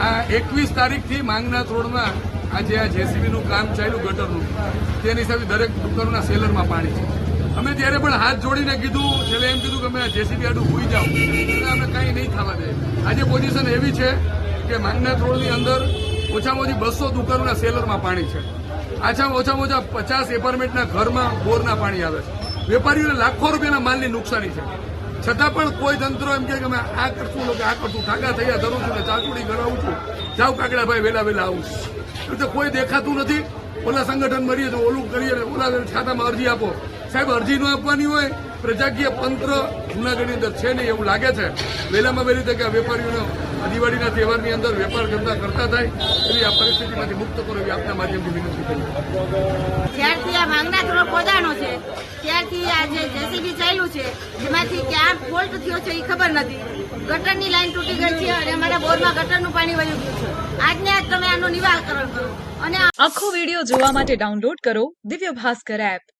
આ 21 તારીખથી માંગનાથ રોડમાં આજે આ જેસીબીનું કામ ચાલ્યું ગટરનું, તેની સાથે દરેક દુકાનોના સેલરમાં પાણી છે. અમે ત્યારે પણ હાથ જોડીને કીધું, છેલ્લે એમ કીધું કે અમે જેસીબી આડું ભૂઈ જાઓ, એટલે અમે કંઈ નહીં થવા દે. આજે પોઝિશન એવી છે કે માંગનાથ રોડની અંદર ઓછામાં ઓછી 200 દુકાનોના સેલરમાં પાણી છે. ઓછામાં ઓછા 50 એપાર્ટમેન્ટના ઘરમાં બોરના પાણી આવે છે. વેપારીઓને લાખો રૂપિયાના માલની નુકસાની છે. છતાં પણ કોઈ તંત્ર એમ કે અમે આ કરશું કે આ કરશું, ઠાકા થયા ધરું છું ને ચાચુડી કરાવું છું, જાઓ કાકડાભાઈ વેલા આવું છું, તો કોઈ દેખાતું નથી. ઓલા સંગઠન મરીએ તો ઓલું કરીએ, ઓલા ખાતામાં અરજી આપો. સાહેબ, અરજી ન આપવાની હોય, પ્રજાકીય તંત્ર જૂનાગઢની અંદર છે નહીં એવું લાગે છે. વહેલામાં વહેલી તકે આ વેપારીઓનો દિવાળીના તહેવારની અંદર વેપાર કરતા થાય એવી આ પરિસ્થિતિમાંથી મુક્ત કરો એવી આપના માધ્યમથી વિનંતી કરી. જ્યારથી આ માંગનાથ રોડ ખોદાણો છે ત્યારથી આ જે જેસીબી ચાલ્યું છે એમાંથી ક્યાં ફોલ્ટ થયો છે એ ખબર નથી. ગટરની લાઈન તૂટી ગઈ છે અને અમારા બોરમાં ગટરનું પાણી વહી ગયું છે. આજને આજ તમે આનું નિવારણ કરો અને આખો વિડીયો જોવા માટે ડાઉનલોડ કરો દિવ્ય ભાસ્કર એપ.